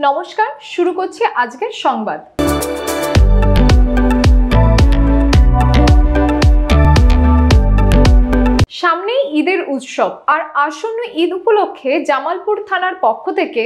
নমস্কার, শুরু করছি আজকের সংবাদ। সামনেই ঈদের উৎসব আর আসন্ন ঈদ উপলক্ষে জামালপুর থানার পক্ষ থেকে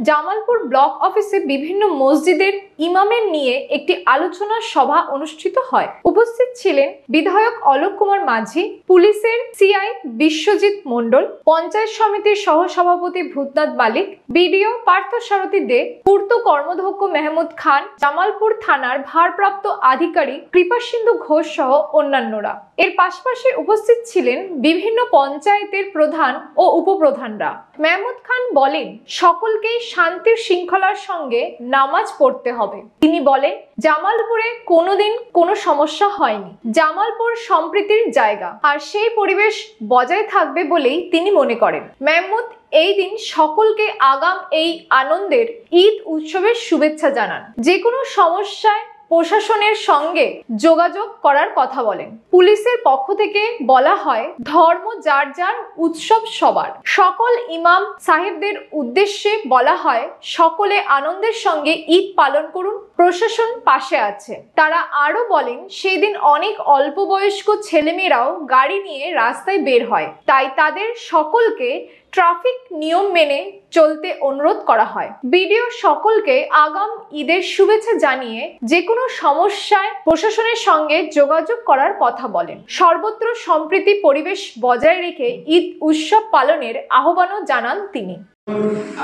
জামালপুর ব্লক অফিসে বিভিন্ন মসজিদের ইমামের নিয়ে একটি আলোচনা সভা অনুষ্ঠিত হয়। উপস্থিত ছিলেন বিধায়ক অলোক কুমার মাঝি, পুলিশের সিআই বিশ্বজিৎ মণ্ডল, পঞ্চায়েত সমিতির সহসভাপতি ভূতনাথ মালিক, বিডিও পার্থসারথী দে, পূর্ত কর্মধ্যক্ষ মেহমুদ খান, জামালপুর থানার ভারপ্রাপ্ত আধিকারিক কৃপাসিন্ধু ঘোষ সহ অন্যান্যরা। এর পাশাপাশি উপস্থিত ছিলেন বিভিন্ন পঞ্চায়েতের প্রধান ও উপপ্রধানরা। মেহমুদ খান বলেন, সকলকেই শান্তির শৃঙ্খলার সঙ্গে নামাজ পড়তে হবে। তিনি বলেন, জামালপুরে কোনোদিন কোনো সমস্যা হয়নি। জামালপুর সম্প্রীতির জায়গা, আর সেই পরিবেশ বজায় থাকবে বলেই তিনি মনে করেন। মেহমুদ এই দিন সকলকে আগাম এই আনন্দের ঈদ উৎসবের শুভেচ্ছা জানান। যে কোনো সমস্যায় প্রশাসনের সঙ্গে যোগাযোগ করার কথা বলেন। পুলিশের পক্ষ থেকে বলা হয়, ধর্ম যার যার, উৎসব সবার। সকল ইমাম সাহেবদের উদ্দেশ্যে বলা হয়, সকলে আনন্দের সঙ্গে ঈদ পালন করুন, প্রশাসন পাশে আছে। তারা আরো বলেন, সেই দিন অনেক অল্প বয়স্ক ছেলেমেয়েরাও গাড়ি নিয়ে রাস্তায় বের হয়, তাই তাদের সকলকে ট্রাফিক নিয়ম মেনে চলতে অনুরোধ করা হয়। বিডিও সকলকে আগাম ঈদের শুভেচ্ছা জানিয়ে যে কোনো সমস্যায় প্রশাসনের সঙ্গে যোগাযোগ করার কথা বলেন। সর্বত্র সম্প্রীতি পরিবেশ বজায় রেখে ঈদ উৎসব পালনের আহ্বানও জানান তিনি।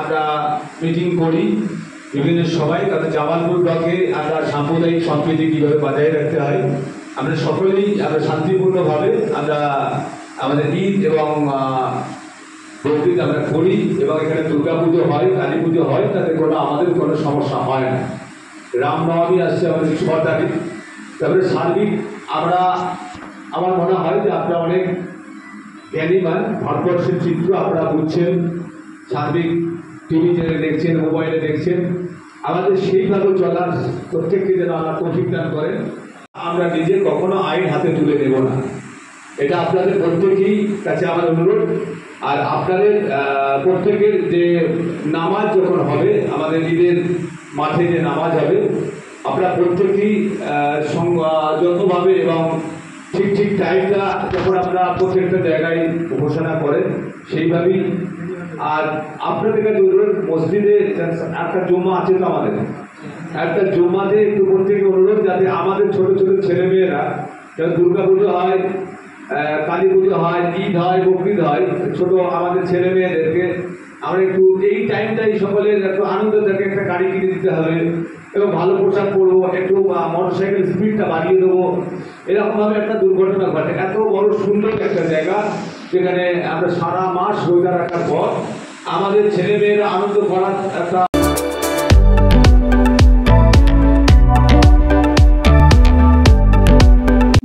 আমরা মিটিং করি বিভিন্ন সবাই, তাদের জামালপুর ব্লকে আমরা সাম্প্রদায়িক সম্প্রীতি কিভাবে বজায় রাখতে হয়, আমরা সকলেই শান্তিপূর্ণভাবে আমরা আমাদের ঈদ এবং বকরিদ আমরা করি, এবং এখানে দুর্গা পুজো হয়, কালী পুজো হয়, তাতে আমাদের কোনো সমস্যা হয় না। রামনবমী আসছে আমাদের 6 তারিখ। তারপরে সার্বিক আমার মনে হয় যে আপনারা অনেক জ্ঞানীমান, ভারতবর্ষের চিত্র আপনারা বুঝছেন, সার্বিক টিভিতে দেখছেন, মোবাইলে দেখছেন। আমাদের সেইভাবে চলার প্রত্যেককে যেন আমরা তৌফিক দান করেন। আমরা নিজে কখনো আইন হাতে তুলে নেব না, এটা আপনাদের প্রত্যেকেই কাছে আমার অনুরোধ। আর আপনাদের প্রত্যেকের যে নামাজ যখন হবে, আমাদের ঈদের মাঠে যে নামাজ হবে, আপনারা প্রত্যেকেই যতভাবে এবং ঠিক টাইমটা যখন আমরা প্রত্যেকটা জায়গায় ঘোষণা করেন সেইভাবেই। আর আপনাদের কাছে অনুরোধ, মসজিদে একটা জুম্মা আছে তো আমাদের, একটা জুম্মাতে একটু প্রত্যেকে অনুরোধ, যাতে আমাদের ছোট ছোট ছেলেমেয়েরা, যেমন দুর্গা পুজো হয়, কালী পুজো হয়, ঈদ হয়, বকরিদ হয়, ছোট আমাদের ছেলে মেয়েদেরকে আমরা একটু এই টাইমটাই সকলের একটু আনন্দ থাকে, একটা গাড়ি কিনে দিতে হবে এবং ভালো পোশাক পরবো, একটু মোটরসাইকেল স্পিডটা বাড়িয়ে দেবো, এরকমভাবে একটা দুর্ঘটনা ঘটে। এত বড় সুন্দর একটা জায়গা, যেখানে আমরা সারা মাস রোজা রাখার পর আমাদের ছেলে মেয়েরা আনন্দ করার একটা।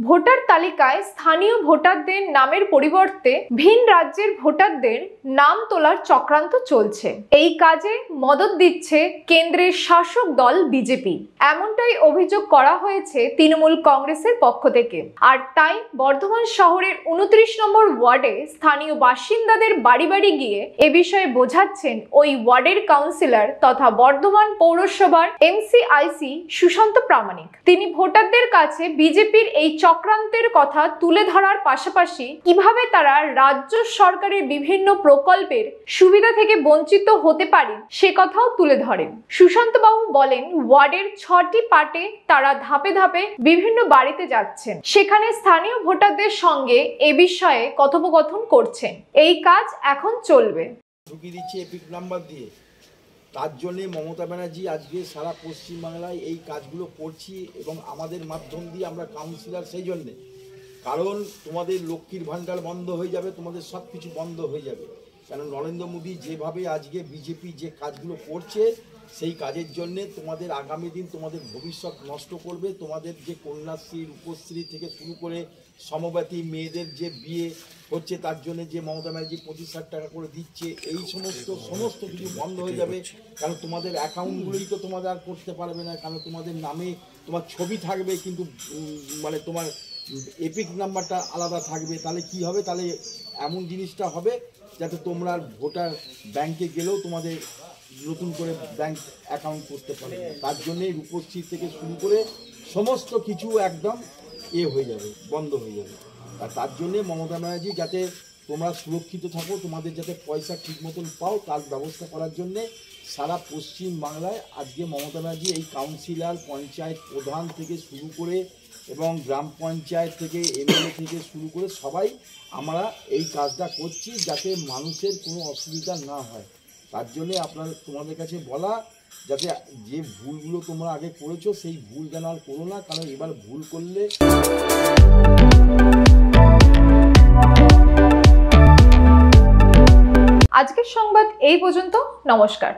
ভোটার তালিকায় স্থানীয় ভোটারদের নামের পরিবর্তে ভিন রাজ্যের ভোটারদের নাম তোলার চক্রান্ত চলছে। এই কাজে মদদ দিচ্ছে কেন্দ্রের শাসক দল বিজেপি, এমনটাই অভিযোগ করা হয়েছে তৃণমূল কংগ্রেসের পক্ষ থেকে। আর তাই বর্ধমান শহরের 29 নম্বর ওয়ার্ডে স্থানীয় বাসিন্দাদের বাড়ি বাড়ি গিয়ে এ বিষয়ে বোঝাচ্ছেন ওই ওয়ার্ডের কাউন্সিলর তথা বর্ধমান পৌরসভার MCIC সুশান্ত প্রামাণিক। তিনি ভোটারদের কাছে বিজেপির এই চক্রান্তের কথা তুলে ধরার পাশাপাশি কিভাবে তারা রাজ্য সরকারের বিভিন্ন প্রকল্পের সুবিধা থেকে বঞ্চিত হতে পারে সে কথাও তুলে ধরেন। সুশান্ত বাবু বলেন, ওয়ার্ডের 6টি পার্টে তারা ধাপে ধাপে বিভিন্ন বাড়িতে যাচ্ছেন, সেখানে স্থানীয় ভোটারদের সঙ্গে এ বিষয়ে কথোপকথন করছেন। এই কাজ এখন চলবে। ঢুকিয়ে দিচ্ছে এপিক নাম্বার দিয়ে, তার জন্যে মমতা ব্যানার্জি আজকে সারা পশ্চিমবাংলায় এই কাজগুলো করছি, এবং আমাদের মাধ্যম দিয়ে আমরা কাউন্সিলর সেই জন্যে, কারণ তোমাদের লক্ষ্মীর ভাণ্ডার বন্ধ হয়ে যাবে, তোমাদের সব কিছু বন্ধ হয়ে যাবে। কারণ নরেন্দ্র মোদী যেভাবে আজকে বিজেপি যে কাজগুলো করছে, সেই কাজের জন্যে তোমাদের আগামী দিন তোমাদের ভবিষ্যৎ নষ্ট করবে। তোমাদের যে কন্যাশ্রী, রূপশ্রী থেকে শুরু করে সমব্যাথী মেয়েদের যে বিয়ে হচ্ছে, তার জন্য যে মমতা ব্যানার্জি 25,000 টাকা করে দিচ্ছে, এই সমস্ত কিছু বন্ধ হয়ে যাবে। কারণ তোমাদের অ্যাকাউন্টগুলোই তো তোমাদের আর করতে পারবে না, কারণ তোমাদের নামে তোমার ছবি থাকবে, কিন্তু মানে তোমার এপিক নাম্বারটা আলাদা থাকবে, তাহলে কি হবে, তাহলে এমন জিনিসটা হবে যাতে তোমরা ভোটার ব্যাংকে গেলেও তোমাদের নতুন করে ব্যাংক অ্যাকাউন্ট করতে পারবে। তার জন্যেই রূপশ্রী থেকে শুরু করে সমস্ত কিছু একদম হয়ে যাবে, বন্ধ হয়ে যাবে। আর তার জন্যে মমতা ব্যানার্জি যাতে তোমরা সুরক্ষিত থাকো, তোমাদের যাতে পয়সা ঠিক মতন পাও, তার ব্যবস্থা করার জন্যে সারা পশ্চিম বাংলায় আজকে মমতা ব্যানার্জি এই কাউন্সিলর, পঞ্চায়েত প্রধান থেকে শুরু করে এবং গ্রাম পঞ্চায়েত থেকে এমএলএ থেকে শুরু করে সবাই আমরা এই কাজটা করছি যাতে মানুষের কোনো অসুবিধা না হয়। তার জন্যে তোমাদের কাছে বলা, যাতে যে ভুলগুলো তোমরা আগে করেছো সেই ভুল যেন আর করো না, কারণ এবার ভুল করলে আজকের সংবাদ এই পর্যন্ত। নমস্কার।